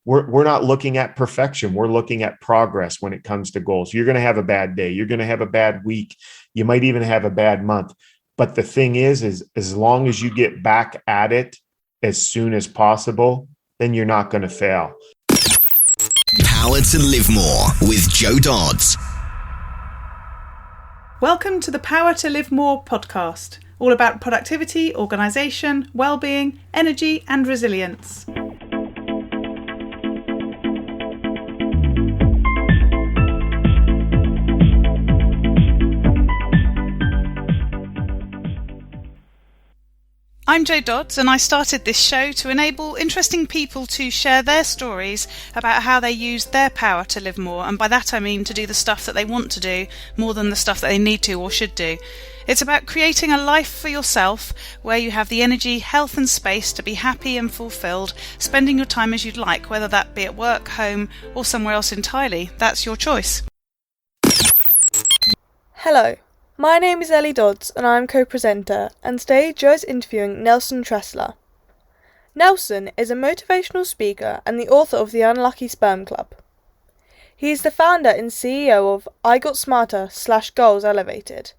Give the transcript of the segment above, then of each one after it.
we're not looking at perfection. We're looking at progress when it comes to goals. You're going to have a bad day. You're going to have a bad week. You might even have a bad month. But the thing is as long as you get back at it as soon as possible, then you're not going to fail. Power to Live More with Joe Dodds. Welcome to the Power to Live More podcast, all about productivity, organisation, well-being, energy and resilience. I'm Jo Dodds, and I started this show to enable interesting people to share their stories about how they use their power to live more, and by that I mean to do the stuff that they want to do more than the stuff that they need to or should do. It's about creating a life for yourself where you have the energy, health and space to be happy and fulfilled, spending your time as you'd like, whether that be at work, home or somewhere else entirely. That's your choice. Hello. My name is Ellie Dodds and I am co-presenter, and today Jo is interviewing Nelson Tressler. Nelson is a motivational speaker and the author of the Unlucky Sperm Club. He is the founder and CEO of IGOTSMARTER / Goals Elevated.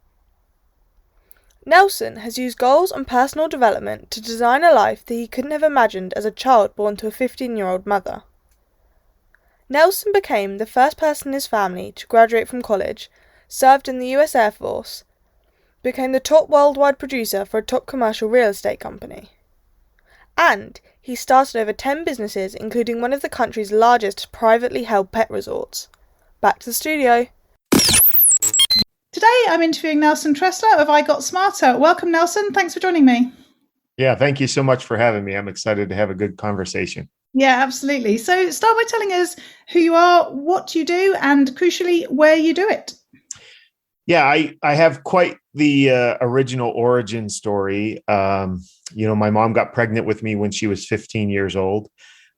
Nelson has used goals and personal development to design a life that he couldn't have imagined as a child born to a 15-year-old mother. Nelson became the first person in his family to graduate from college, served in the US Air Force, became the top worldwide producer for a top commercial real estate company. And he started over 10 businesses, including one of the country's largest privately held pet resorts. Back to the studio. Today I'm interviewing Nelson Tressler of IGOTSMARTER. Welcome, Nelson. Thanks for joining me. Yeah, thank you so much for having me. I'm excited to have a good conversation. Yeah, absolutely. So start by telling us who you are, what you do, and crucially, where you do it. Yeah, I have quite the original origin story. My mom got pregnant with me when she was 15 years old.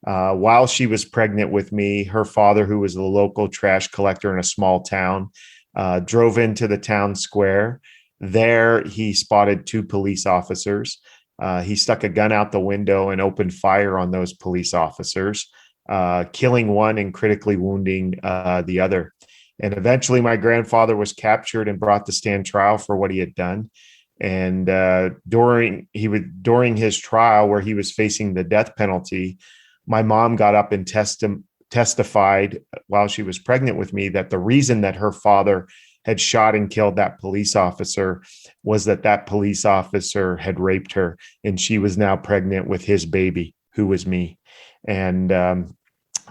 While she was pregnant with me, her father, who was a local trash collector in a small town, drove into the town square. There, he spotted 2 police officers. He stuck a gun out the window and opened fire on those police officers, killing one and critically wounding the other. And eventually my grandfather was captured and brought to stand trial for what he had done. And during his trial, where he was facing the death penalty, my mom got up and testified while she was pregnant with me that the reason that her father had shot and killed that police officer was that police officer had raped her, and she was now pregnant with his baby, who was me. And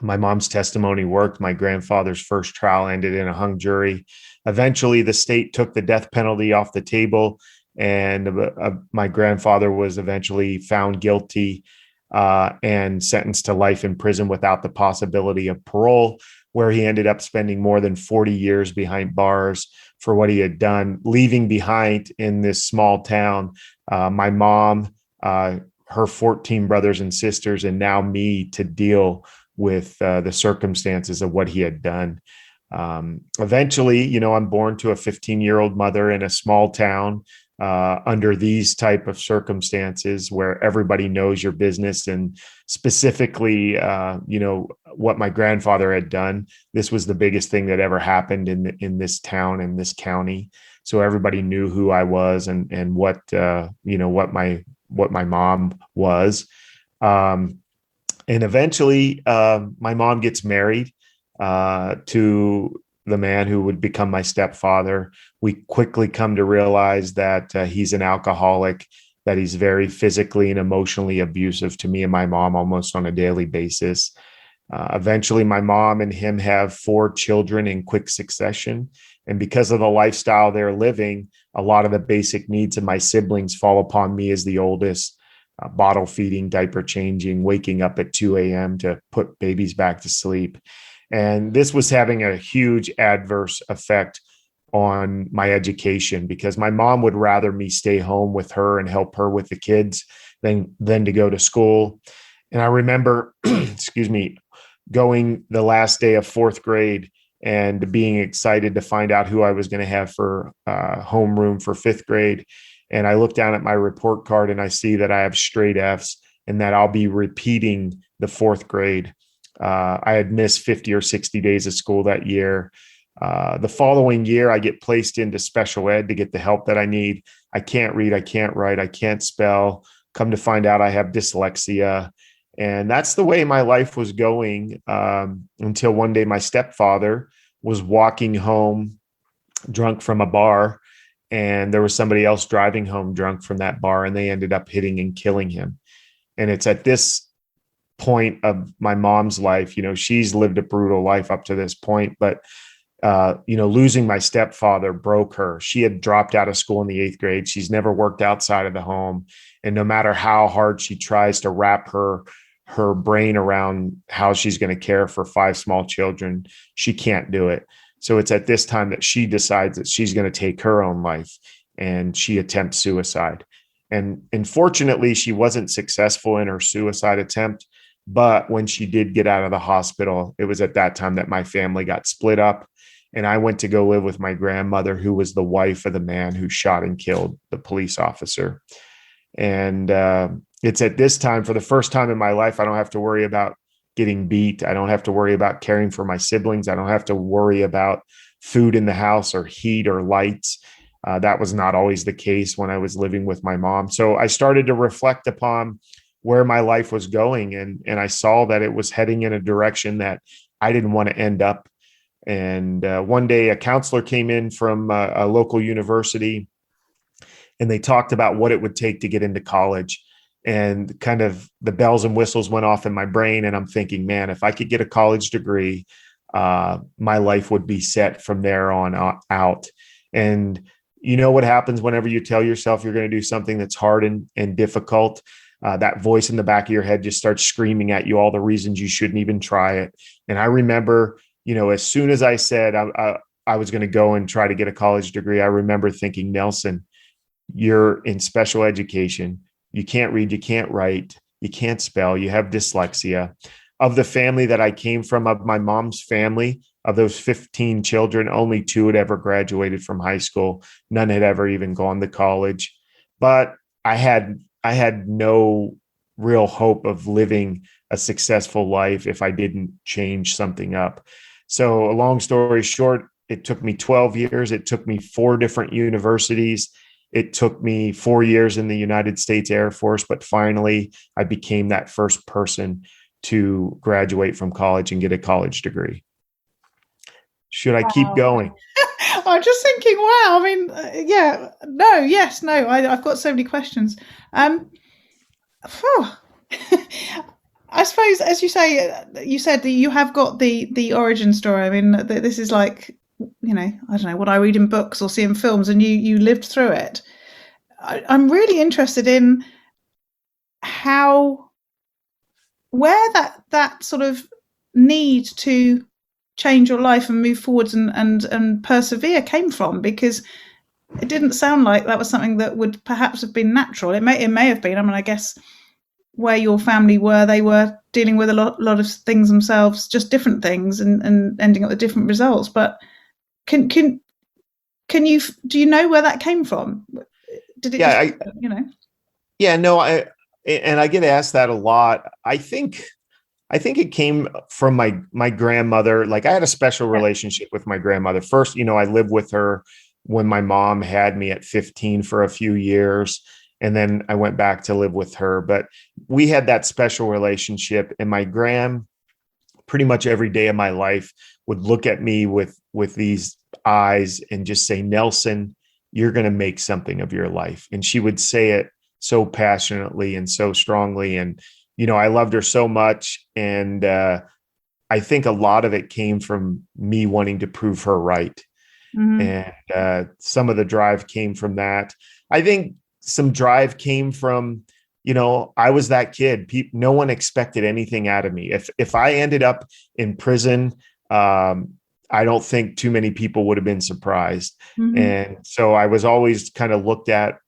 my mom's testimony worked. My grandfather's first trial ended in a hung jury. Eventually, the state took the death penalty off the table, and my grandfather was eventually found guilty and sentenced to life in prison without the possibility of parole, where he ended up spending more than 40 years behind bars for what he had done, leaving behind in this small town my mom, her 14 brothers and sisters, and now me to deal with the circumstances of what he had done. Eventually, I'm born to a 15-year-old mother in a small town under these type of circumstances where everybody knows your business, and specifically, what my grandfather had done. This was the biggest thing that ever happened in this town, in this county. So everybody knew who I was and what my mom was. And eventually, my mom gets married to the man who would become my stepfather. We quickly come to realize that he's an alcoholic, that he's very physically and emotionally abusive to me and my mom almost on a daily basis. Eventually, my mom and him have 4 children in quick succession. And because of the lifestyle they're living, a lot of the basic needs of my siblings fall upon me as the oldest. Bottle feeding, diaper changing, waking up at 2 a.m. to put babies back to sleep. And this was having a huge adverse effect on my education, because my mom would rather me stay home with her and help her with the kids than to go to school. And I remember, going the last day of 4th grade and being excited to find out who I was going to have for homeroom for 5th grade. And I look down at my report card and I see that I have straight Fs and that I'll be repeating the 4th grade. I had missed 50 or 60 days of school that year. The following year, I get placed into special ed to get the help that I need. I can't read, I can't write, I can't spell. Come to find out I have dyslexia. And that's the way my life was going until one day my stepfather was walking home drunk from a bar, and there was somebody else driving home drunk from that bar, and they ended up hitting and killing him. And it's at this point of my mom's life, she's lived a brutal life up to this point, but losing my stepfather broke her. She had dropped out of school in the 8th grade. She's never worked outside of the home. And no matter how hard she tries to wrap her brain around how she's going to care for 5 small children, she can't do it. So it's at this time that she decides that she's going to take her own life, and she attempts suicide. And unfortunately, she wasn't successful in her suicide attempt. But when she did get out of the hospital, it was at that time that my family got split up. And I went to go live with my grandmother, who was the wife of the man who shot and killed the police officer. And it's at this time, for the first time in my life, I don't have to worry about getting beat. I don't have to worry about caring for my siblings. I don't have to worry about food in the house or heat or lights. That was not always the case when I was living with my mom. So I started to reflect upon where my life was going. And I saw that it was heading in a direction that I didn't want to end up. And one day a counselor came in from a local university, and they talked about what it would take to get into college. And kind of the bells and whistles went off in my brain. And I'm thinking, man, if I could get a college degree, my life would be set from there on out. And you know what happens whenever you tell yourself you're going to do something that's hard and difficult? That voice in the back of your head just starts screaming at you all the reasons you shouldn't even try it. And I remember, as soon as I said I was going to go and try to get a college degree, I remember thinking, Nelson, you're in special education. You can't read, you can't write, you can't spell, you have dyslexia. Of the family that I came from, of my mom's family, of those 15 children, only 2 had ever graduated from high school. None had ever even gone to college. But I had no real hope of living a successful life if I didn't change something up. So a long story short, it took me 12 years. It took me 4 different universities. It took me 4 years in the United States Air Force, but finally I became that first person to graduate from college and get a college degree. Should I keep going? I'm just thinking, wow. I mean, I've got so many questions. I suppose, as you say, you said that you have got the origin story. I mean, this is like, I don't know what I read in books or see in films, and you lived through it. I'm really interested in where that sort of need to change your life and move forwards and persevere came from, because it didn't sound like that was something that would perhaps have been natural. It may have been. I mean, I guess where your family were, they were dealing with a lot of things themselves, just different things, and ending up with different results. But do you know where that came from? Did it? Yeah, Yeah, no, I get asked that a lot. I think it came from my grandmother. Like, I had a special relationship with my grandmother. First, I lived with her when my mom had me at 15 for a few years. And then I went back to live with her. But we had that special relationship. And my gran, pretty much every day of my life, would look at me with these eyes and just say, Nelson, you're going to make something of your life. And she would say it so passionately and so strongly. And, I loved her so much. And I think a lot of it came from me wanting to prove her right. Mm-hmm. And some of the drive came from that. I think some drive came from, I was that kid. No one expected anything out of me. If I ended up in prison, I don't think too many people would have been surprised. Mm-hmm. And so I was always kind of looked at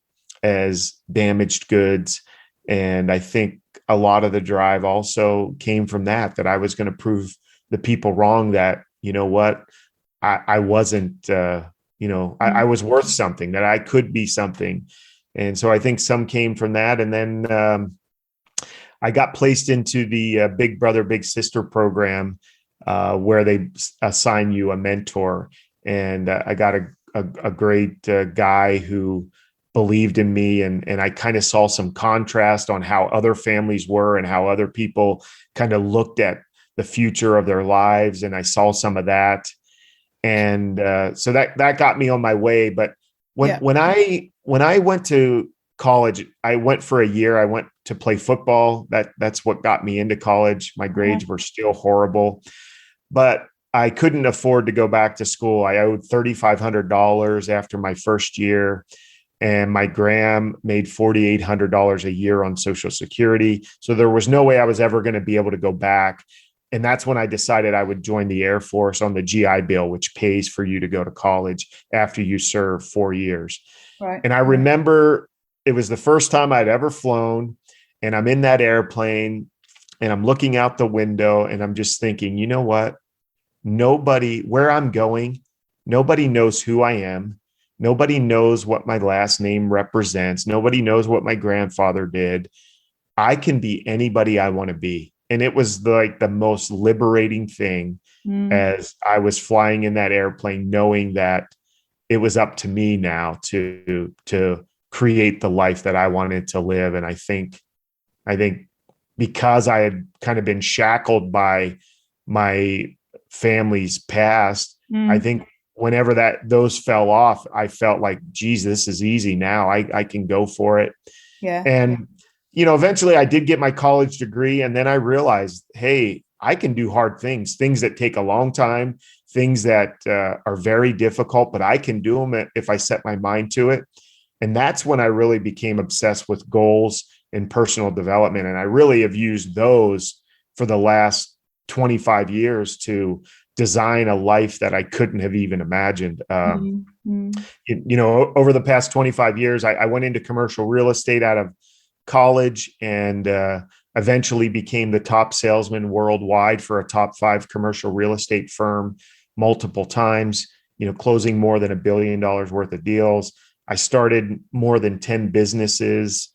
as damaged goods. And I think a lot of the drive also came from that I was going to prove the people wrong, that, I wasn't, I was worth something, that I could be something. And so I think some came from that. And then I got placed into the Big Brother, Big Sister program, where they assign you a mentor. And I got a great guy who believed in me, and I kind of saw some contrast on how other families were and how other people kind of looked at the future of their lives. And I saw some of that. And so that got me on my way. But when I went to college, I went for a year. I went to play football. That's what got me into college. My grades were still horrible, but I couldn't afford to go back to school. I owed $3,500 after my first year, and my gram made $4,800 a year on Social Security. So there was no way I was ever going to be able to go back. And that's when I decided I would join the Air Force on the GI Bill, which pays for you to go to college after you serve 4 years. Right. And I remember it was the first time I'd ever flown, and I'm in that airplane and I'm looking out the window and I'm just thinking, you know what? Where I'm going, nobody knows who I am. Nobody knows what my last name represents. Nobody knows what my grandfather did. I can be anybody I want to be. And it was like the most liberating thing as I was flying in that airplane, knowing that it was up to me now to create the life that I wanted to live. And I think because I had kind of been shackled by my family's past, I think whenever those fell off, I felt like, geez, this is easy now. I can go for it. Yeah. And, eventually I did get my college degree. And then I realized, hey, I can do hard things that take a long time, things that are very difficult, but I can do them if I set my mind to it. And that's when I really became obsessed with goals and personal development. And I really have used those for the last 25 years to design a life that I couldn't have even imagined. Over the past 25 years, I went into commercial real estate out of college and eventually became the top salesman worldwide for a top 5 commercial real estate firm multiple times, closing more than $1 billion worth of deals. I started more than 10 businesses,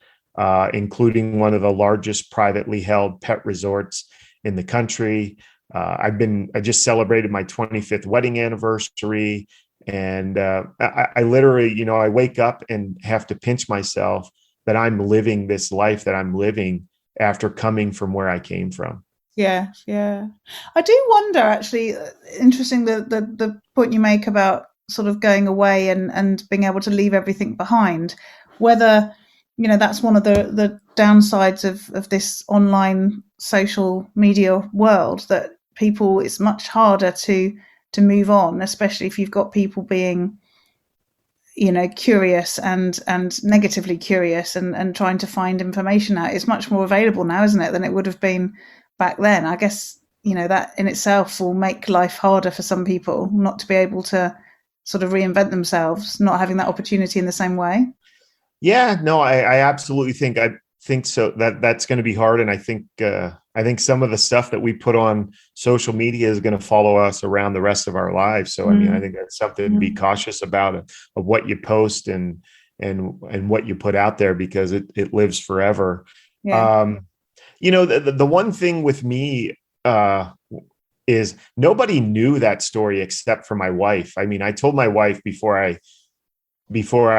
including one of the largest privately held pet resorts in the country. I just celebrated my 25th wedding anniversary. And I literally, I wake up and have to pinch myself that I'm living this life that I'm living after coming from where I came from. Yeah. I do wonder, actually, interesting, the point you make about sort of going away and being able to leave everything behind, whether, that's one of the downsides of this online social media world, that people, it's much harder to move on, especially if you've got people being, curious and negatively curious and trying to find information out. It's much more available now, isn't it, than it would have been back then. I guess, that in itself will make life harder for some people, not to be able to sort of reinvent themselves, not having that opportunity in the same way. Yeah, no, I absolutely think so. That's going to be hard. And I think some of the stuff that we put on social media is going to follow us around the rest of our lives. So, I think that's something to be cautious about of what you post and what you put out there, because it lives forever. Yeah. The one thing with me is nobody knew that story except for my wife. I told my wife before I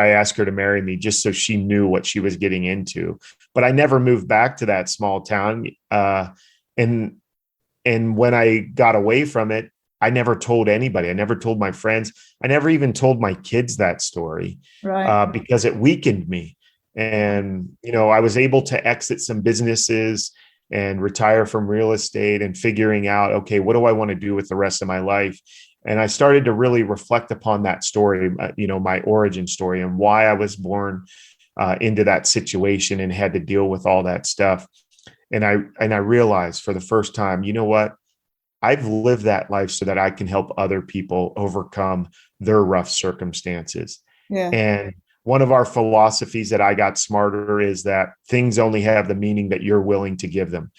asked her to marry me, just so she knew what she was getting into. But I never moved back to that small town. And when I got away from it, I never told anybody. I never told my friends. I never even told my kids that story, right. Because it weakened me. And, I was able to exit some businesses and retire from real estate and figuring out, okay, what do I want to do with the rest of my life? And I started to really reflect upon that story, my origin story and why I was born into that situation and had to deal with all that stuff. And I realized for the first time, you know what? I've lived that life so that I can help other people overcome their rough circumstances. Yeah. And one of our philosophies at IGOTSMARTER is that things only have the meaning that you're willing to give them.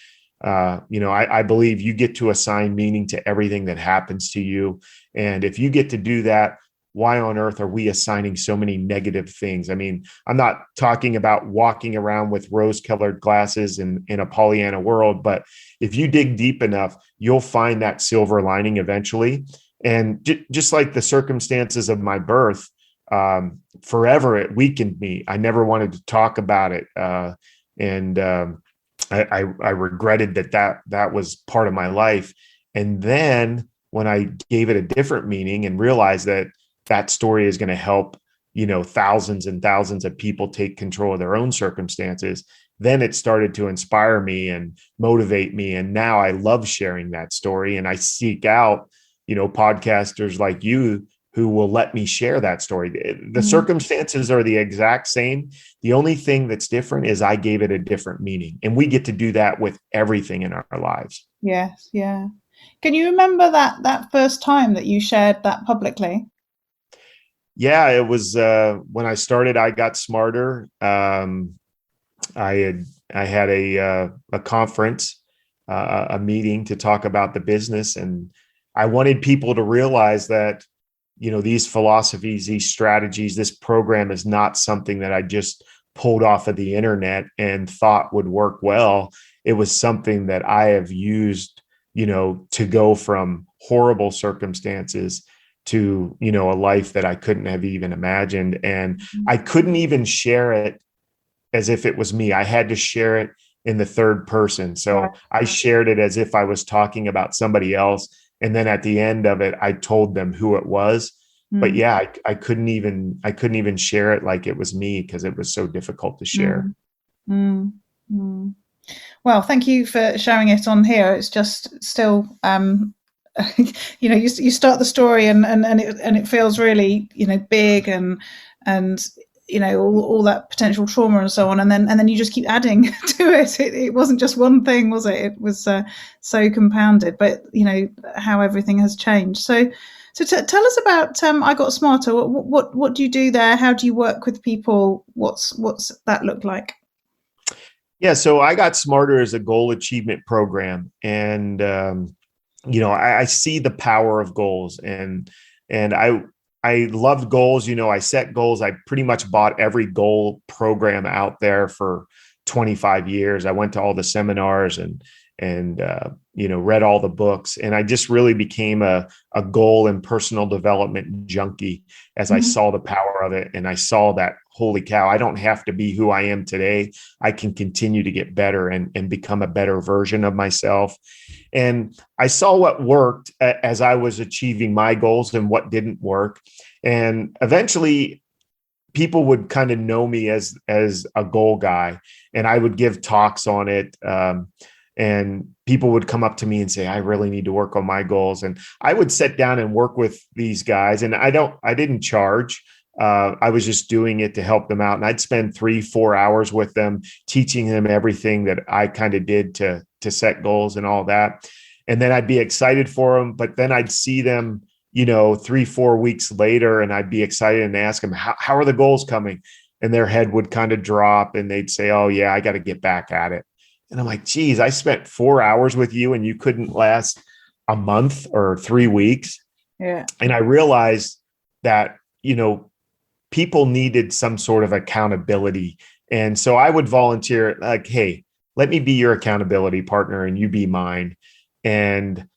I believe you get to assign meaning to everything that happens to you. And if you get to do that, why on earth are we assigning so many negative things? I mean, I'm not talking about walking around with rose-colored glasses in a Pollyanna world, but if you dig deep enough, you'll find that silver lining eventually. And just like the circumstances of my birth, forever it weakened me. I never wanted to talk about it, and I regretted that was part of my life. And then when I gave it a different meaning and realized that story is going to help, thousands and thousands of people take control of their own circumstances, then it started to inspire me and motivate me. And now I love sharing that story, and I seek out, podcasters like you who will let me share that story. The circumstances are the exact same. The only thing that's different is I gave it a different meaning, and we get to do that with everything in our lives. Yes. Yeah. Can you remember that first time that you shared that publicly? Yeah, it was when I started I Got Smarter. I had a conference, a meeting to talk about the business, and I wanted people to realize that, these philosophies, these strategies, this program is not something that I just pulled off of the internet and thought would work well. It was something that I have used, to go from horrible circumstances to, a life that I couldn't have even imagined. And I couldn't even share it as if it was me. I had to share it in the third person. So I shared it as if I was talking about somebody else. And then at the end of it, I told them who it was. But yeah, I couldn't even share it like it was me, because it was so difficult to share. Well, thank you for sharing it on here. It's just still, you start the story and it feels really, big and all that potential trauma and so on, and then you just keep adding to it. It wasn't just one thing, was it? It was so compounded. But how everything has changed. So tell us about I Got Smarter. What do you do there? How do you work with people? What's that look like? Yeah, so I Got Smarter is a goal achievement program, and I see the power of goals, and I loved goals. I set goals. I pretty much bought every goal program out there for 25 years. I went to all the seminars and read all the books, and I just really became a goal and personal development junkie as I saw the power of it. And I saw that, holy cow, I don't have to be who I am today. I can continue to get better and become a better version of myself. And I saw what worked as I was achieving my goals and what didn't work. And eventually people would kind of know me as a goal guy, and I would give talks on it. And people would come up to me and say, I really need to work on my goals. And I would sit down and work with these guys. And I didn't charge. I was just doing it to help them out. And I'd spend 3-4 hours with them, teaching them everything that I kind of did to set goals and all that. And then I'd be excited for them. But then I'd see them, 3-4 weeks later, and I'd be excited and ask them, how are the goals coming? And their head would kind of drop, and they'd say, oh yeah, I got to get back at it. And I'm like, geez, I spent 4 hours with you and you couldn't last a month or 3 weeks. Yeah. And I realized that, people needed some sort of accountability. And so I would volunteer, like, hey, let me be your accountability partner and you be mine. And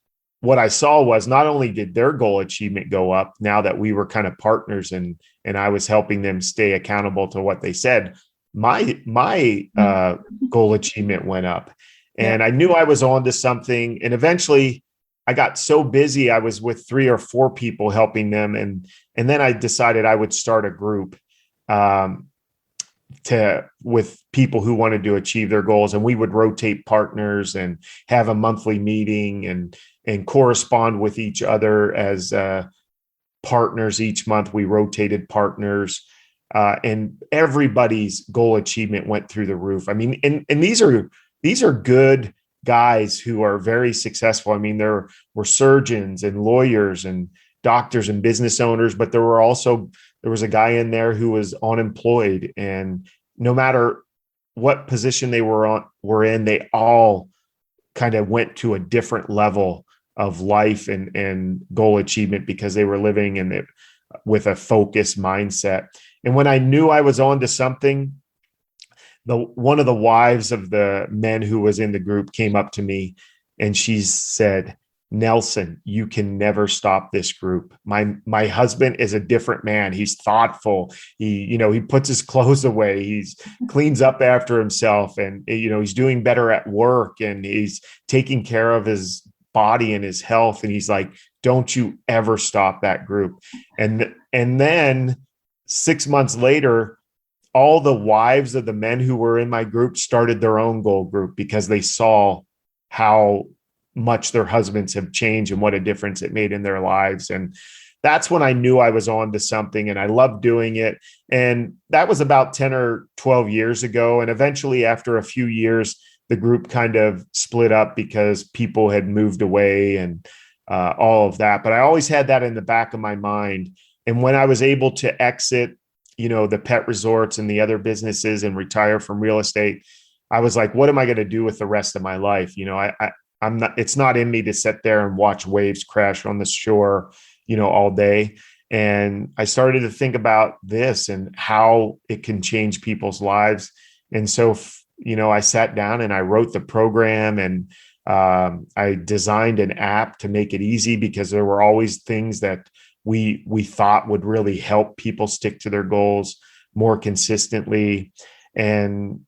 what I saw was not only did their goal achievement go up now that we were kind of partners and I was helping them stay accountable to what they said, my goal achievement went up, and I knew I was on to something. And eventually I got so busy, I was with 3 or 4 people helping them. And then I decided I would start a group with people who wanted to achieve their goals. And we would rotate partners and have a monthly meeting and correspond with each other as partners. Each month we rotated partners. And everybody's goal achievement went through the roof. I mean, and these are good guys who are very successful. I mean, there were surgeons and lawyers and doctors and business owners, but there was a guy in there who was unemployed, and no matter what position they were in, they all kind of went to a different level of life and goal achievement because they were living in with a focused mindset. And when I knew I was onto something, one of the wives of the men who was in the group came up to me and she said, Nelson, you can never stop this group. My husband is a different man. He's thoughtful. He puts his clothes away. He's cleans up after himself, and he's doing better at work, and he's taking care of his body and his health. And he's like, don't you ever stop that group. And then 6 months later, all the wives of the men who were in my group started their own goal group because they saw how much their husbands have changed and what a difference it made in their lives. And that's when I knew I was on to something, and I loved doing it. And that was about 10 or 12 years ago. And eventually, after a few years, the group kind of split up because people had moved away and all of that. But I always had that in the back of my mind. And when I was able to exit, the pet resorts and the other businesses and retire from real estate, I was like, what am I going to do with the rest of my life? I'm not, it's not in me to sit there and watch waves crash on the shore, all day. And I started to think about this and how it can change people's lives. And so, I sat down and I wrote the program, and I designed an app to make it easy, because there were always things that we thought would really help people stick to their goals more consistently, and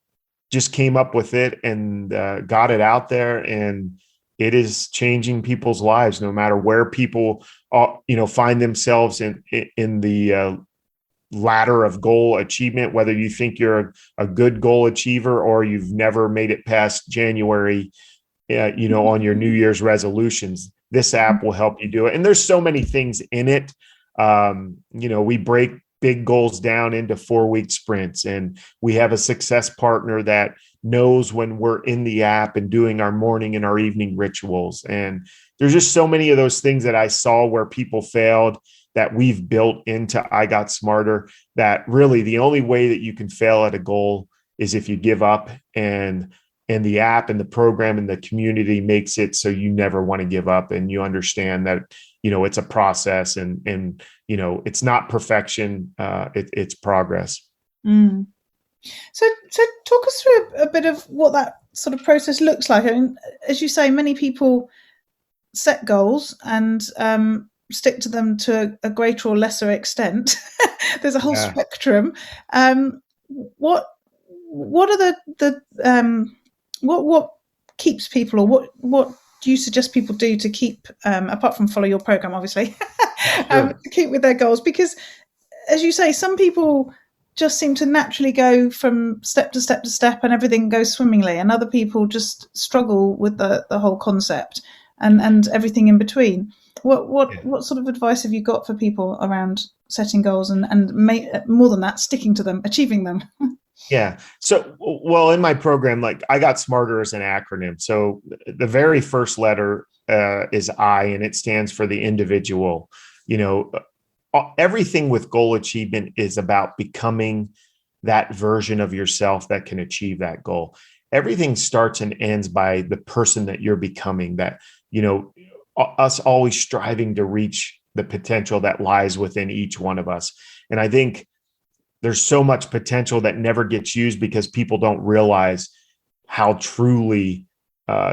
just came up with it and got it out there. And it is changing people's lives, no matter where people find themselves in the ladder of goal achievement, whether you think you're a good goal achiever or you've never made it past January, on your New Year's resolutions. This app will help you do it. And there's so many things in it. We break big goals down into 4-week sprints, and we have a success partner that knows when we're in the app and doing our morning and our evening rituals. And there's just so many of those things that I saw where people failed that we've built into IGOTSMARTER, that really the only way that you can fail at a goal is if you give up, and the app and the program and the community makes it so you never want to give up, and you understand that, it's a process, and it's not perfection. It's progress. Mm. So talk us through a bit of what that sort of process looks like. I mean, as you say, many people set goals and stick to them to a greater or lesser extent. There's a whole spectrum. What are what keeps people, or what do you suggest people do to keep, apart from follow your program, obviously, to keep with their goals? Because, as you say, some people just seem to naturally go from step to step to step and everything goes swimmingly, and other people just struggle with the whole concept and everything in between. What sort of advice have you got for people around setting goals and more than that, sticking to them, achieving them? Yeah. So, well, in my program, like, IGOTSMARTER is an acronym. So the very first letter is I, and it stands for the individual. Everything with goal achievement is about becoming that version of yourself that can achieve that goal. Everything starts and ends by the person that you're becoming, that, us always striving to reach the potential that lies within each one of us. And I think there's so much potential that never gets used because people don't realize how truly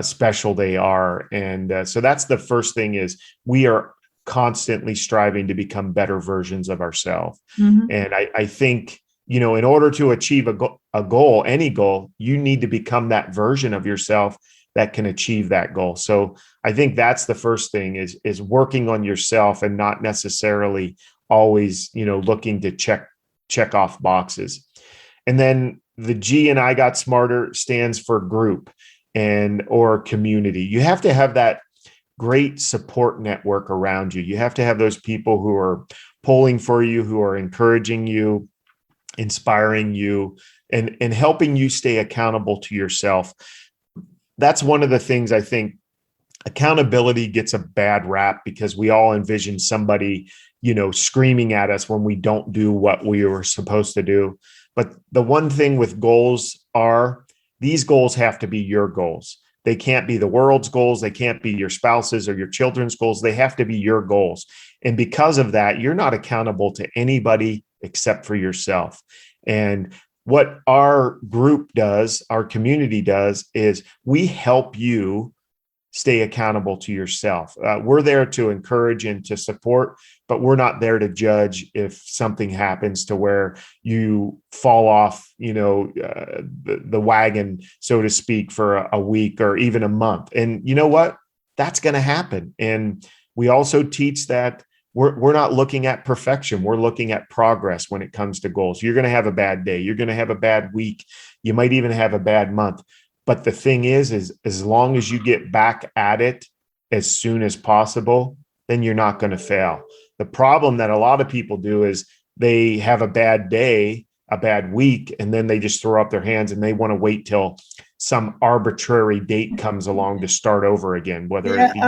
special they are. And so that's the first thing, is we are constantly striving to become better versions of ourselves. Mm-hmm. And I think, in order to achieve a goal, any goal, you need to become that version of yourself that can achieve that goal. So I think that's the first thing, is working on yourself, and not necessarily always, looking to check off boxes. And then the G in IGOTSMARTER stands for group or community. You have to have that great support network around you. You have to have those people who are pulling for you, who are encouraging you, inspiring you, and helping you stay accountable to yourself. That's one of the things I think accountability gets a bad rap, because we all envision somebody, screaming at us when we don't do what we were supposed to do. But the one thing with goals these goals have to be your goals. They can't be the world's goals. They can't be your spouse's or your children's goals. They have to be your goals. And because of that, you're not accountable to anybody except for yourself. And what our group does, our community does, is we help you stay accountable to yourself. We're there to encourage and to support, but we're not there to judge if something happens to where you fall off, the wagon, so to speak, for a week or even a month. And you know what? That's going to happen. And we also teach that we're not looking at perfection. We're looking at progress when it comes to goals. You're going to have a bad day. You're going to have a bad week. You might even have a bad month. But the thing is as long as you get back at it as soon as possible, then you're not going to fail. The problem that a lot of people do is they have a bad day, a bad week, and then they just throw up their hands and they want to wait till some arbitrary date comes along to start over again, whether it be.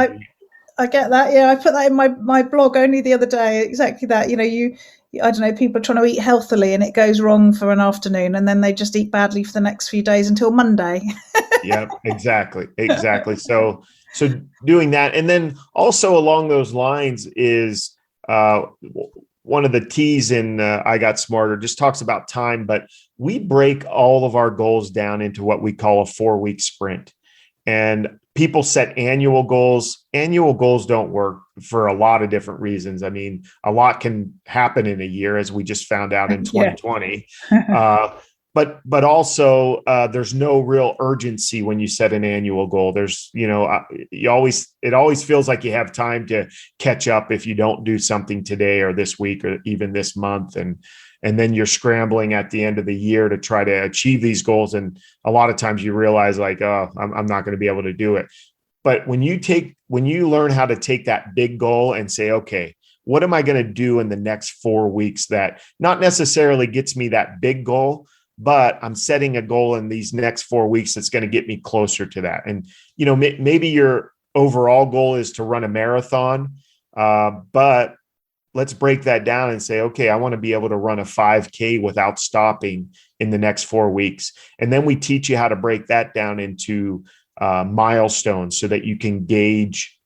I get that. Yeah, I put that in my blog only the other day. Exactly that. I don't know, people are trying to eat healthily and it goes wrong for an afternoon and then they just eat badly for the next few days until Monday. Yeah, exactly. So doing that. And then also along those lines is one of the T's in I Got Smarter just talks about time, but we break all of our goals down into what we call a 4-week sprint. And people set annual goals. Annual goals don't work for a lot of different reasons. I mean, a lot can happen in a year, as we just found out in 2020. But also there's no real urgency when you set an annual goal. There's, it always feels like you have time to catch up if you don't do something today or this week or even this month. And then you're scrambling at the end of the year to try to achieve these goals. And a lot of times you realize like, oh, I'm not going to be able to do it. But when you learn how to take that big goal and say, okay, what am I going to do in the next 4 weeks that not necessarily gets me that big goal, but I'm setting a goal in these next 4 weeks that's going to get me closer to that. And, maybe your overall goal is to run a marathon, but let's break that down and say, okay, I want to be able to run a 5K without stopping in the next 4 weeks. And then we teach you how to break that down into milestones so that you can gauge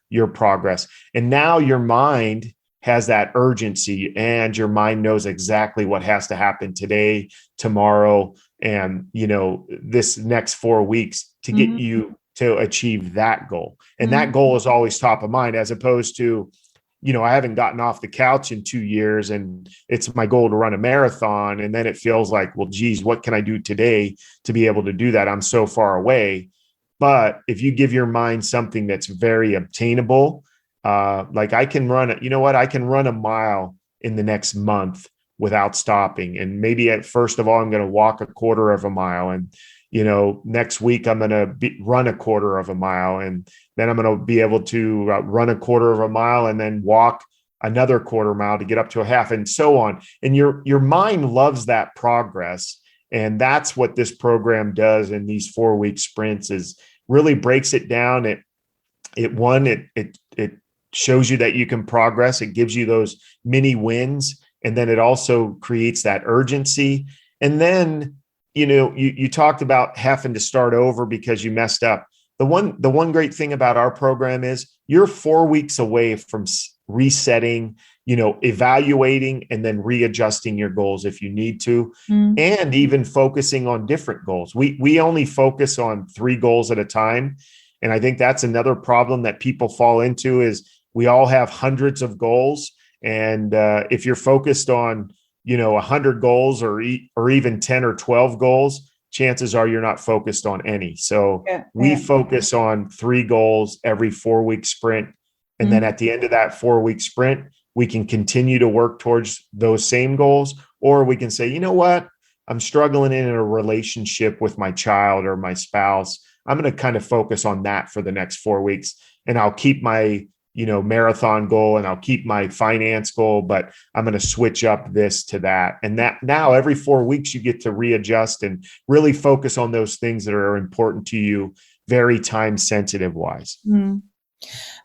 your progress. And now your mind has that urgency and your mind knows exactly what has to happen today, tomorrow, and, this next 4 weeks to get you to achieve that goal. And that goal is always top of mind, as opposed to, I haven't gotten off the couch in 2 years and it's my goal to run a marathon. And then it feels like, well, geez, what can I do today to be able to do that? I'm so far away. But if you give your mind something that's very obtainable, like I can run I can run a mile in the next month without stopping. And maybe first of all, I'm going to walk a quarter of a mile. And, next week I'm going to run a quarter of a mile. And then I'm going to be able to run a quarter of a mile and then walk another quarter mile to get up to a half and so on. And your mind loves that progress. And that's what this program does in these 4-week sprints is really breaks it down. It shows you that you can progress. It gives you those mini wins. And then it also creates that urgency. And then, you talked about having to start over because you messed up. The one great thing about our program is you're 4 weeks away from resetting, evaluating and then readjusting your goals if you need to, and even focusing on different goals. We only focus on 3 goals at a time. And I think that's another problem that people fall into is we all have hundreds of goals. And if you're focused on, 100 goals or even 10 or 12 goals, chances are you're not focused on any. So we focus on 3 goals every 4-week sprint. And then at the end of that 4-week sprint, we can continue to work towards those same goals, or we can say, you know what, I'm struggling in a relationship with my child or my spouse. I'm going to kind of focus on that for the next 4 weeks. And I'll keep my, marathon goal and I'll keep my finance goal, but I'm going to switch up this to that. And that now every 4 weeks, you get to readjust and really focus on those things that are important to you, very time sensitive wise. And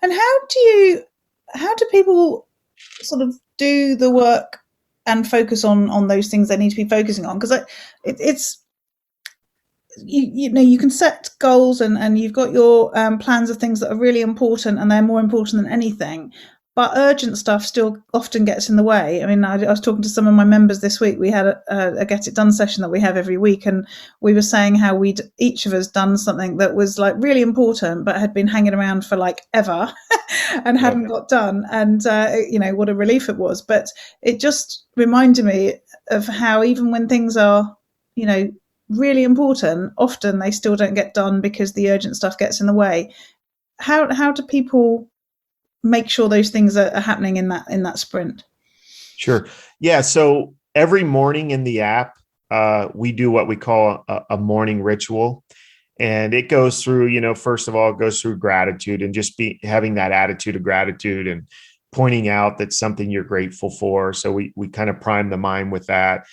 how do people sort of do the work and focus on those things they need to be focusing on? Because you know, you can set goals and you've got your plans of things that are really important and they're more important than anything. But urgent stuff still often gets in the way. I mean, I was talking to some of my members this week. We had a Get It Done session that we have every week, and we were saying how we'd each of us done something that was like really important, but had been hanging around for like ever and hadn't got done. And, you know, what a relief it was. But it just reminded me of how even when things are, you know, really important, often they still don't get done because the urgent stuff gets in the way. How do people make sure those things are happening in that sprint? Sure. Yeah. So every morning in the app, we do what we call a morning ritual. And it goes through, you know, first of all, it goes through gratitude and just having that attitude of gratitude and pointing out that's something you're grateful for. So we kind of prime the mind with that.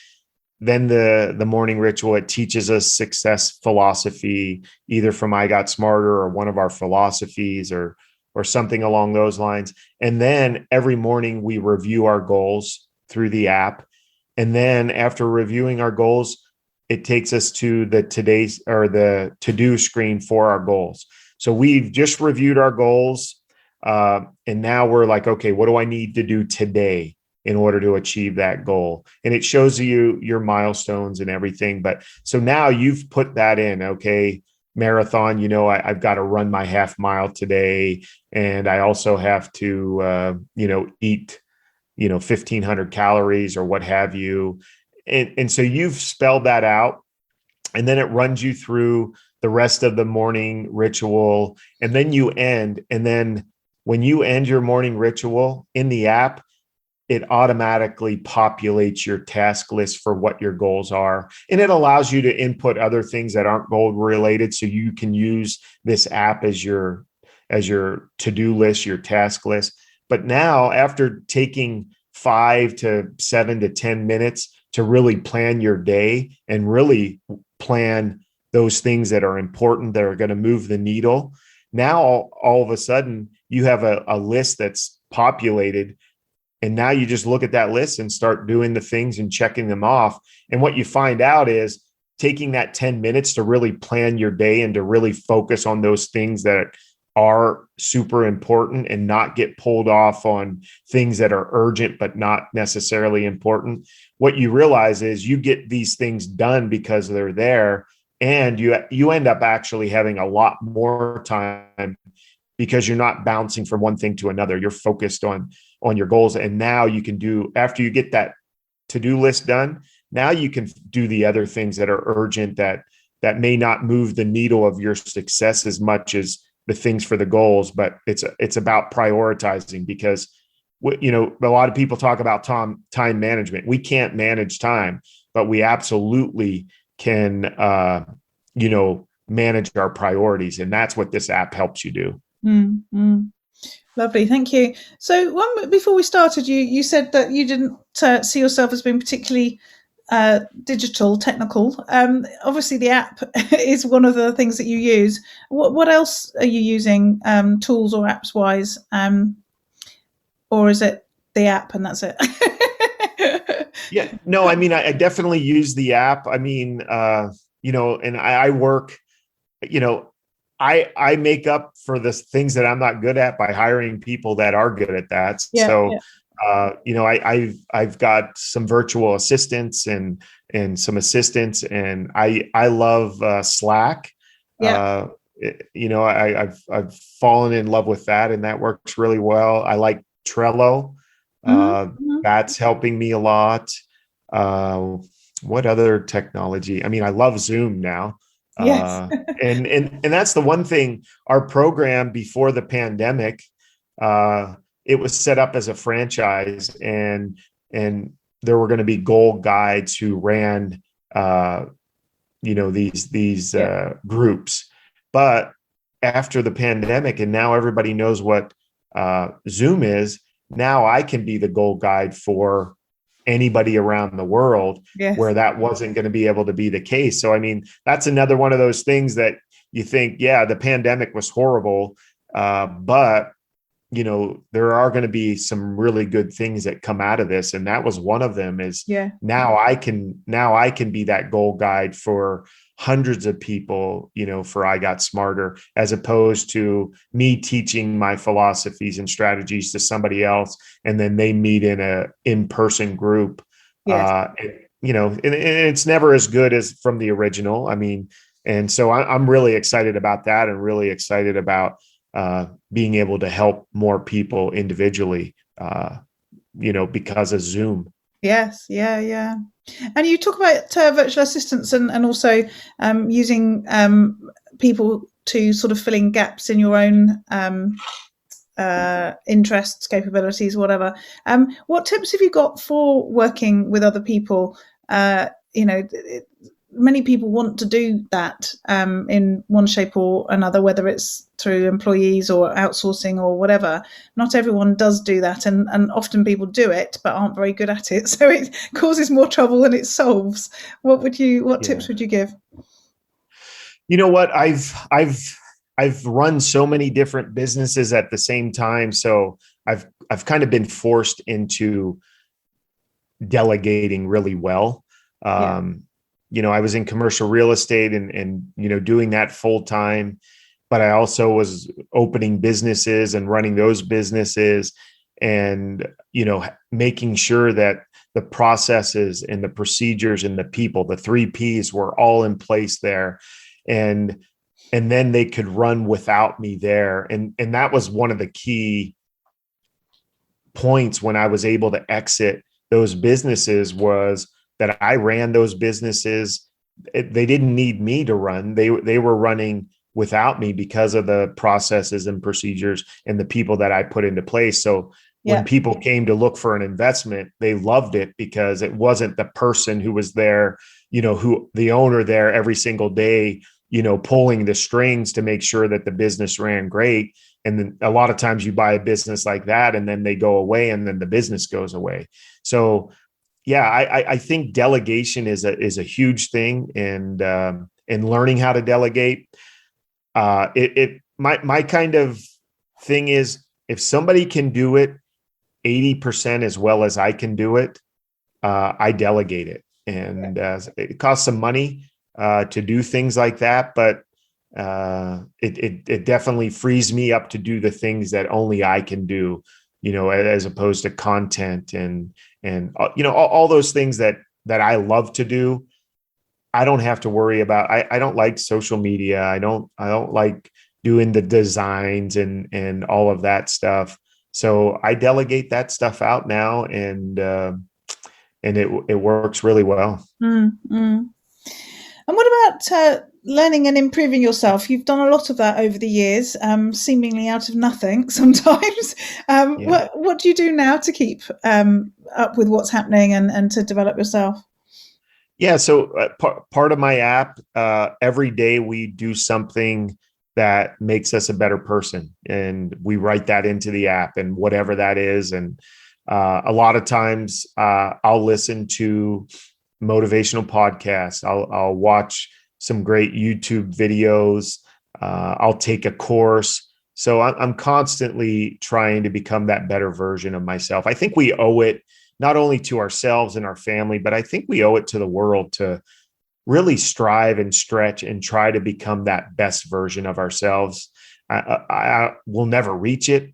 Then the morning ritual, it teaches us success philosophy, either from IGOTSMARTER or one of our philosophies or something along those lines. And then every morning we review our goals through the app. And then after reviewing our goals, it takes us to the to-do screen for our goals. So we've just reviewed our goals. And now we're like, okay, what do I need to do today in order to achieve that goal? And it shows you your milestones and everything. But so now you've put that in, okay, marathon, you know, I've got to run my half mile today. And I also have to, you know, eat, you know, 1,500 calories or what have you. And so you've spelled that out, and then it runs you through the rest of the morning ritual. And then you end. And then when you end your morning ritual in the app, it automatically populates your task list for what your goals are. And it allows you to input other things that aren't goal related. So you can use this app as your to-do list, your task list. But now, after taking 5 to 7 to 10 minutes to really plan your day and really plan those things that are important, that are going to move the needle, now all of a sudden you have a list that's populated. And now you just look at that list and start doing the things and checking them off. And what you find out is taking that 10 minutes to really plan your day and to really focus on those things that are super important and not get pulled off on things that are urgent but not necessarily important. What you realize is you get these things done because they're there, and you end up actually having a lot more time because you're not bouncing from one thing to another. You're focused on your goals. And now you can do, after you get that to-do list done, now you can do the other things that are urgent that may not move the needle of your success as much as the things for the goals. But it's about prioritizing, because, you know, a lot of people talk about time management. We can't manage time, but we absolutely can, you know, manage our priorities. And that's what this app helps you do. Mm-hmm. Lovely, thank you. So before we started, you said that you didn't see yourself as being particularly digital, technical. Obviously, the app is one of the things that you use. What else are you using, tools or apps wise, or is it the app and that's it? Yeah, no, I mean, I definitely use the app. I mean, you know, and I work, you know, I make up for the things that I'm not good at by hiring people that are good at that. Yeah, so, yeah. You know, I've got some virtual assistants and some assistants, and I love Slack. Yeah. You know, I've fallen in love with that, and that works really well. I like Trello. That's helping me a lot. What other technology? I mean, I love Zoom now. Yes. And that's the one thing. Our program before the pandemic, it was set up as a franchise, and there were going to be goal guides who ran, you know, these groups. But after the pandemic, and now everybody knows what Zoom is, now I can be the goal guide for anybody around the world. Yes. Where that wasn't going to be able to be the case. So, I mean, that's another one of those things that you think, yeah, the pandemic was horrible, but there are going to be some really good things that come out of this. And that was one of them is now I can be that goal guide for hundreds of people, for I Got Smarter, as opposed to me teaching my philosophies and strategies to somebody else. And then they meet in a in-person group. And it's never as good as from the original. I mean, and so I'm really excited about that, and really excited about being able to help more people individually, because of Zoom. Yes. Yeah. And you talk about virtual assistants and also using people to sort of fill in gaps in your own interests, capabilities, whatever. What tips have you got for working with other people? Many people want to do that in one shape or another, whether it's through employees or outsourcing or whatever. Not everyone does do that, and often people do it but aren't very good at it, so it causes more trouble than it solves. What tips would you give? You know what, I've run so many different businesses at the same time, so I've kind of been forced into delegating really well. I was in commercial real estate and doing that full time, but I also was opening businesses and running those businesses, and, making sure that the processes and the procedures and the people, the 3 Ps, were all in place there. And then they could run without me there. And that was one of the key points when I was able to exit those businesses, was that I ran those businesses. They didn't need me to run. They were running without me because of the processes and procedures and the people that I put into place. So when people came to look for an investment, they loved it because it wasn't the person who was there, who the owner there every single day, pulling the strings to make sure that the business ran great. And then a lot of times you buy a business like that and then they go away and then the business goes away. So I think delegation is a huge thing, and learning how to delegate. My kind of thing is, if somebody can do it 80% as well as I can do it, I delegate it. And it costs some money to do things like that, but it definitely frees me up to do the things that only I can do, as opposed to content and all those things that I love to do. I don't have to worry about. I don't like social media. I don't like doing the designs and all of that stuff. So I delegate that stuff out now, and it works really well. Mm-hmm. And what about learning and improving yourself? You've done a lot of that over the years, seemingly out of nothing sometimes. What do you do now to keep up with what's happening and to develop yourself? Yeah, so part of my app, every day we do something that makes us a better person, and we write that into the app, and whatever that is. And a lot of times I'll listen to motivational podcasts. I'll watch some great YouTube videos. I'll take a course. So I'm constantly trying to become that better version of myself. I think we owe it not only to ourselves and our family, but I think we owe it to the world to really strive and stretch and try to become that best version of ourselves. I will never reach it.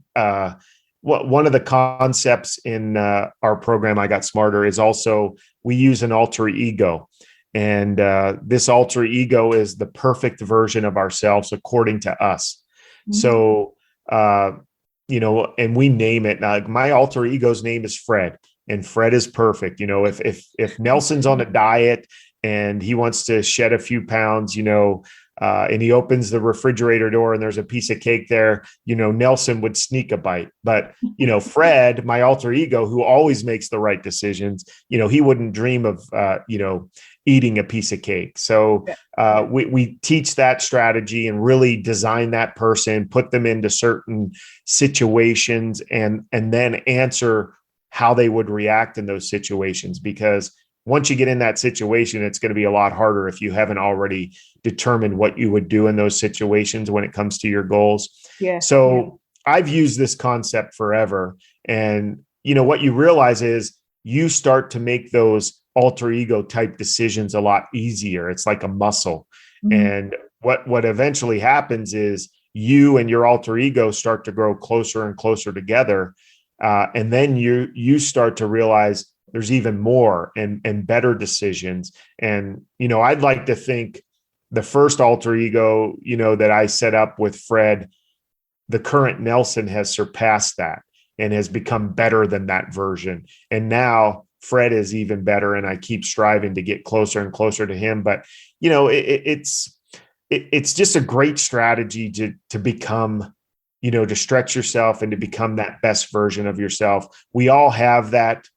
One of the concepts in our program, I Got Smarter, is also we use an alter ego. And this alter ego is the perfect version of ourselves according to us. Mm-hmm. So, and we name it. My alter ego's name is Fred, and Fred is perfect. If Nelson's on a diet and he wants to shed a few pounds, and he opens the refrigerator door and there's a piece of cake there, Nelson would sneak a bite. But, Fred, my alter ego, who always makes the right decisions, he wouldn't dream of, eating a piece of cake. So we teach that strategy and really design that person, put them into certain situations, and then answer how they would react in those situations. Because once you get in that situation, it's going to be a lot harder if you haven't already determined what you would do in those situations when it comes to your goals. Yeah. So I've used this concept forever. And, what you realize is you start to make those alter ego type decisions a lot easier. It's like a muscle. And what eventually happens is you and your alter ego start to grow closer and closer together. And then you start to realize there's even more and better decisions. And, I'd like to think the first alter ego, that I set up with Fred, the current Nelson has surpassed that and has become better than that version. And now Fred is even better. And I keep striving to get closer and closer to him. But, it's just a great strategy to become, to stretch yourself and to become that best version of yourself. We all have that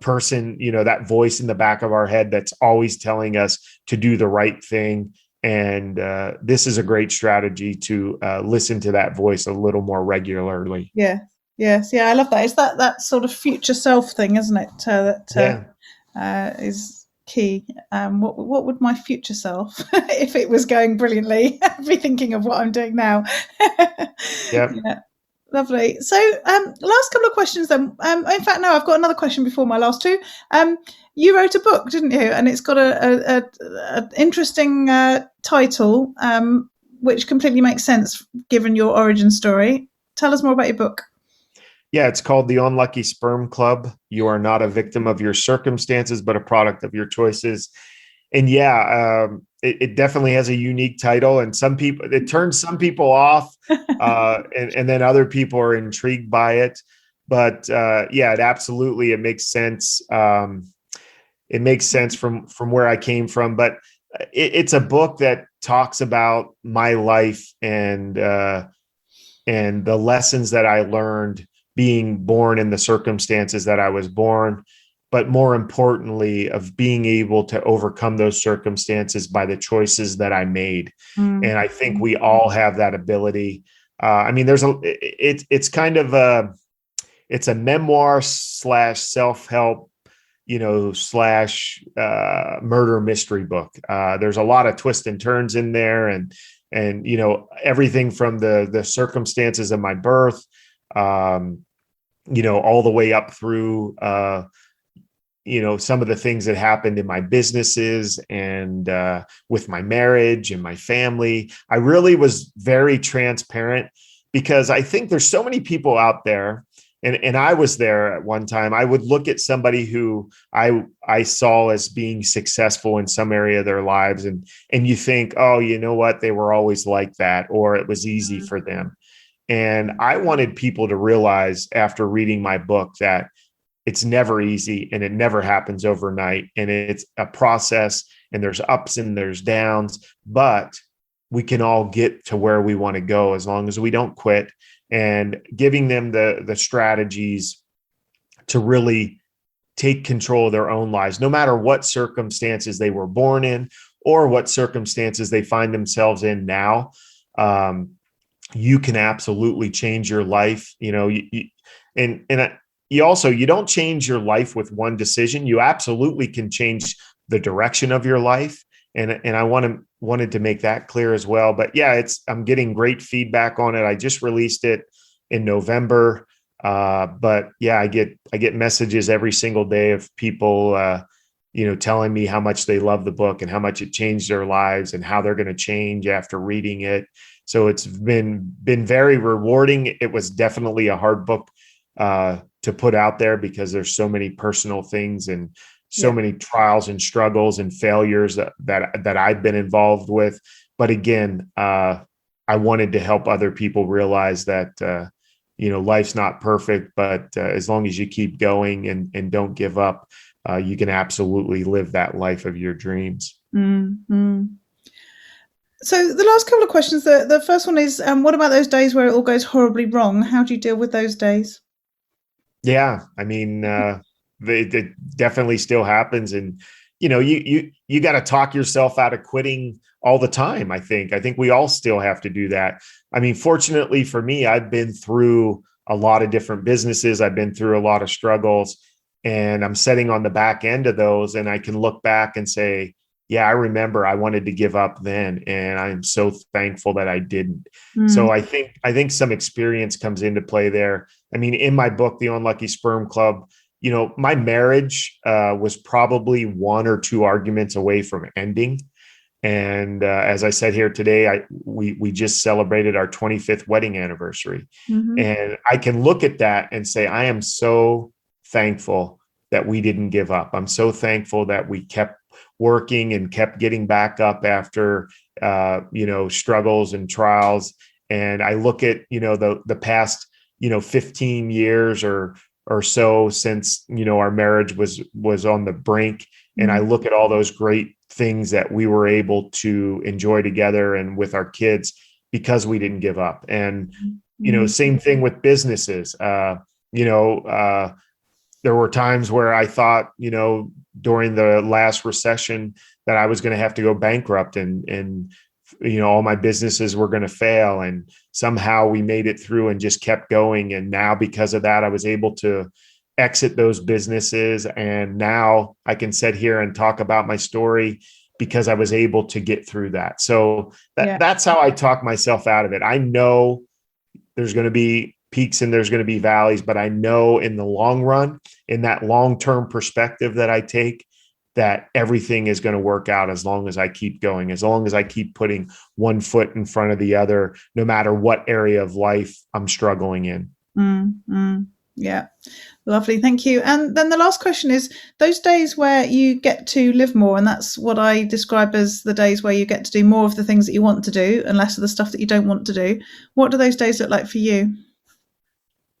person, that voice in the back of our head that's always telling us to do the right thing. And this is a great strategy to listen to that voice a little more regularly. Yeah. Yes. Yeah. I love that. It's that sort of future self thing, isn't it? Is key. What would my future self, if it was going brilliantly, be thinking of what I'm doing now? Yeah. Lovely. So, last couple of questions then. In fact, no, I've got another question before my last two. You wrote a book, didn't you? And it's got a interesting title, which completely makes sense given your origin story. Tell us more about your book. Yeah, it's called The Unlucky Sperm Club. You are not a victim of your circumstances, but a product of your choices. And it definitely has a unique title, and it turns some people off, and then other people are intrigued by it. But it makes sense. It makes sense from where I came from. But it's a book that talks about my life and the lessons that I learned being born in the circumstances that I was born, but more importantly, of being able to overcome those circumstances by the choices that I made. And I think we all have that ability. It's kind of it's a memoir / self-help, / murder mystery book. There's a lot of twists and turns in there, and everything from the circumstances of my birth, all the way up through, some of the things that happened in my businesses and with my marriage and my family. I really was very transparent because I think there's so many people out there, and I was there at one time. I would look at somebody who I saw as being successful in some area of their lives, and you think, oh, you know what, they were always like that, or it was easy for them. And I wanted people to realize after reading my book that it's never easy and it never happens overnight. And it's a process, and there's ups and there's downs, but we can all get to where we want to go as long as we don't quit, and giving them the strategies to really take control of their own lives, no matter what circumstances they were born in or what circumstances they find themselves in now. You can absolutely change your life, you don't change your life with one decision. You absolutely can change the direction of your life. And I wanted to make that clear as well. But I'm getting great feedback on it. I just released it in November. But I get messages every single day of people, telling me how much they love the book and how much it changed their lives and how they're going to change after reading it. So it's been very rewarding. It was definitely a hard book to put out there because there's so many personal things and so many trials and struggles and failures that I've been involved with. But again, I wanted to help other people realize that, life's not perfect, but as long as you keep going and don't give up, you can absolutely live that life of your dreams. Mm-hmm. So the last couple of questions, the first one is, what about those days where it all goes horribly wrong? How do you deal with those days? Yeah, it definitely still happens. And, you got to talk yourself out of quitting all the time. I think we all still have to do that. Fortunately for me, I've been through a lot of different businesses. I've been through a lot of struggles, and I'm sitting on the back end of those. And I can look back and say, yeah, I remember I wanted to give up then, and I'm so thankful that I didn't. So I think some experience comes into play there. I mean, in my book, The Unlucky Sperm Club, my marriage was probably one or two arguments away from ending. And as I said here today, we just celebrated our 25th wedding anniversary. And I can look at that and say, I am so thankful that we didn't give up. I'm so thankful that we kept working and kept getting back up after, struggles and trials. And I look at, the past, 15 years or so since, our marriage was on the brink. And I look at all those great things that we were able to enjoy together and with our kids because we didn't give up. And, same thing with businesses. There were times where I thought, during the last recession that I was going to have to go bankrupt and all my businesses were going to fail. And somehow we made it through and just kept going. And now because of that, I was able to exit those businesses. And now I can sit here and talk about my story because I was able to get through that. So that's how I talk myself out of it. I know there's going to be peaks and there's going to be valleys, but I know in the long run, in that long-term perspective that I take, that everything is going to work out as long as I keep going, as long as I keep putting one foot in front of the other, no matter what area of life I'm struggling in. Yeah. Lovely. Thank you. And then the last question is those days where you get to live more, and that's what I describe as the days where you get to do more of the things that you want to do and less of the stuff that you don't want to do. What do those days look like for you?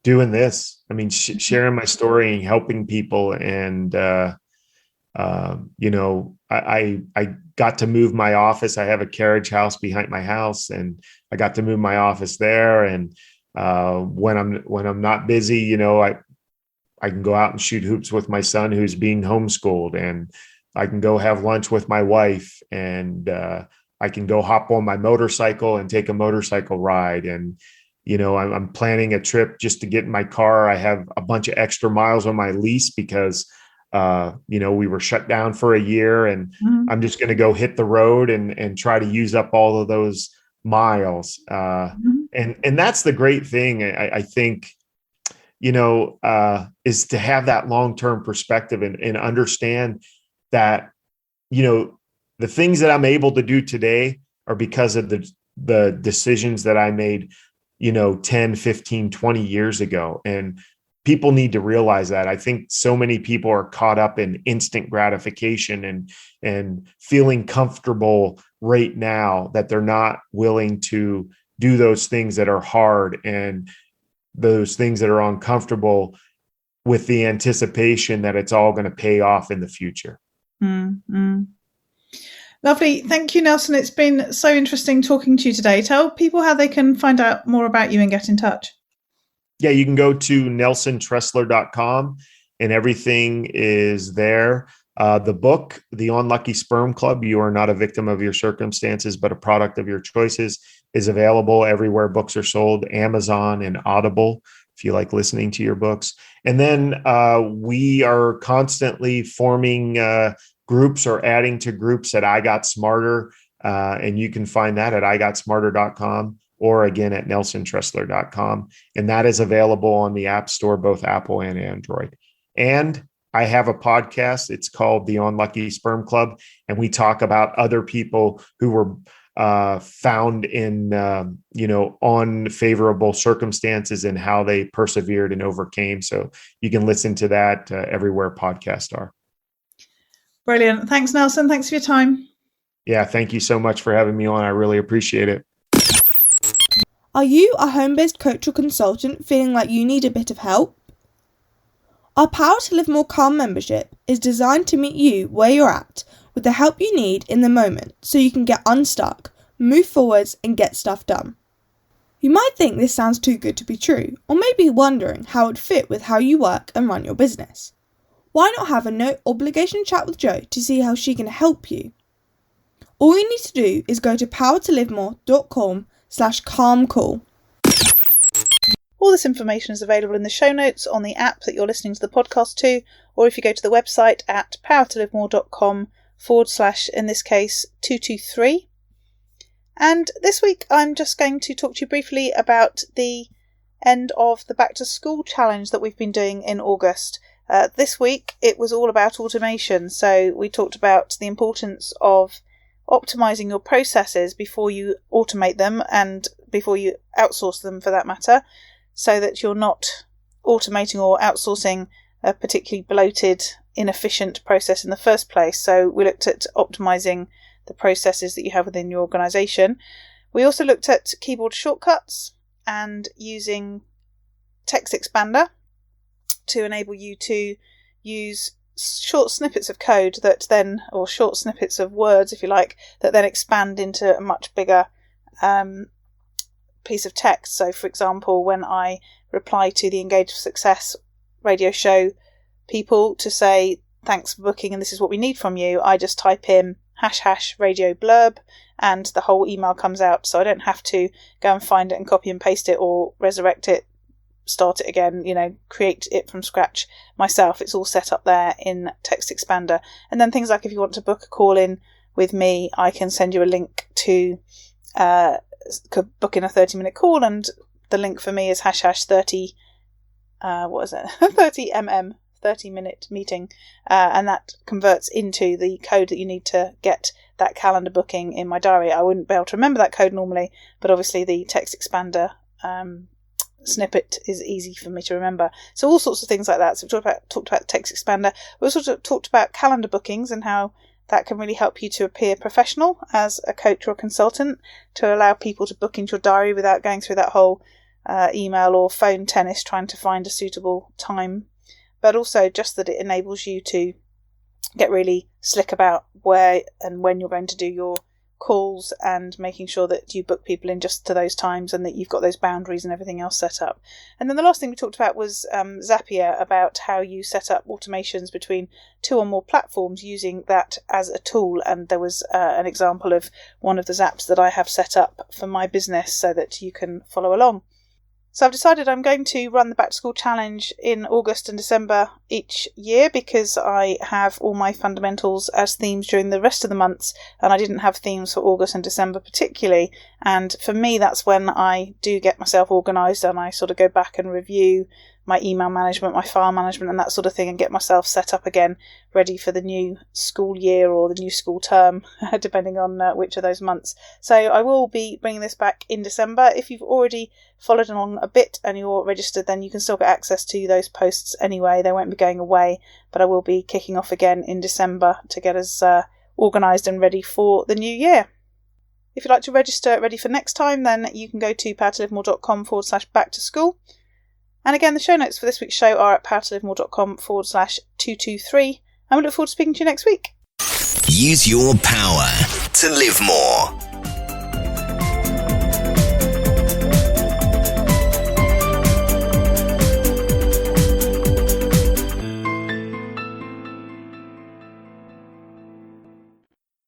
Doing this. I mean, sharing my story and helping people. And, I got to move my office. I have a carriage house behind my house, and I got to move my office there. And when I'm not busy, I can go out and shoot hoops with my son who's being homeschooled, and I can go have lunch with my wife, and I can go hop on my motorcycle and take a motorcycle ride. And, I'm planning a trip just to get in my car. I have a bunch of extra miles on my lease because, we were shut down for a year, and I'm just going to go hit the road and try to use up all of those miles. And that's the great thing, I think, is to have that long-term perspective and understand that, the things that I'm able to do today are because of the decisions that I made, 10, 15, 20 years ago. And people need to realize that. I think so many people are caught up in instant gratification and feeling comfortable right now that they're not willing to do those things that are hard and those things that are uncomfortable with the anticipation that it's all going to pay off in the future. Lovely. Thank you, Nelson. It's been so interesting talking to you today. Tell people how they can find out more about you and get in touch. Yeah, you can go to NelsonTressler.com and everything is there. The book, The Unlucky Sperm Club, You Are Not a Victim of Your Circumstances, but a Product of Your Choices, is available everywhere books are sold, Amazon and Audible, if you like listening to your books. And then we are constantly forming groups or adding to groups at IGOTSMARTER, and you can find that at IGOTSMARTER.com or again at NelsonTressler.com. And that is available on the App Store, both Apple and Android. And I have a podcast. It's called The Unlucky Sperm Club, and we talk about other people who were found in, unfavorable circumstances and how they persevered and overcame. So you can listen to that everywhere podcasts are. Brilliant. Thanks, Nelson. Thanks for your time. Yeah, thank you so much for having me on. I really appreciate it. Are you a home-based coach or consultant feeling like you need a bit of help? Our Power to Live More Calm membership is designed to meet you where you're at with the help you need in the moment so you can get unstuck, move forwards and get stuff done. You might think this sounds too good to be true, or maybe wondering how it would fit with how you work and run your business. Why not have a no obligation chat with Jo to see how she can help you? All you need to do is go to powertolivemore.com/calmcall. All this information is available in the show notes on the app that you're listening to the podcast to, or if you go to the website at powertolivemore.com / in this case 223. And this week I'm just going to talk to you briefly about the end of the back to school challenge that we've been doing in August. This week it was all about automation, so we talked about the importance of optimizing your processes before you automate them and before you outsource them for that matter, so that you're not automating or outsourcing a particularly bloated, inefficient process in the first place. So we looked at optimizing the processes that you have within your organization. We also looked at keyboard shortcuts and using text expander to enable you to use short snippets of code that then, or short snippets of words if you like, that then expand into a much bigger piece of text. So for example, when I reply to the Engage for Success radio show people to say thanks for booking and this is what we need from you, I just type in # radio blurb and the whole email comes out, so I don't have to go and find it and copy and paste it or resurrect it, start it again, create it from scratch myself. It's all set up there in Text Expander. And then things like if you want to book a call in with me, I can send you a link to book in a 30-minute call, and the link for me is # 30 30mm 30-minute meeting, and that converts into the code that you need to get that calendar booking in my diary. I wouldn't be able to remember that code normally, but obviously the Text Expander snippet is easy for me to remember. So all sorts of things like that. So we talked about Text Expander. We also talked about calendar bookings and how that can really help you to appear professional as a coach or consultant, to allow people to book into your diary without going through that whole email or phone tennis trying to find a suitable time. But also just that it enables you to get really slick about where and when you're going to do your calls and making sure that you book people in just to those times and that you've got those boundaries and everything else set up. And then the last thing we talked about was Zapier, about how you set up automations between 2 or more platforms using that as a tool. And there was an example of one of the Zaps that I have set up for my business so that you can follow along. So I've decided I'm going to run the Back to School Challenge in August and December each year, because I have all my fundamentals as themes during the rest of the months, and I didn't have themes for August and December particularly. And for me, that's when I do get myself organised and I sort of go back and review my email management, my file management and that sort of thing, and get myself set up again, ready for the new school year or the new school term, depending on which of those months. So I will be bringing this back in December. If you've already followed along a bit and you're registered, then you can still get access to those posts anyway. They won't be going away, but I will be kicking off again in December to get us organised and ready for the new year. If you'd like to register ready for next time, then you can go to powertolivemore.com / back to school. And again, the show notes for this week's show are at powertolivemore.com / 223. And we look forward to speaking to you next week. Use your power to live more.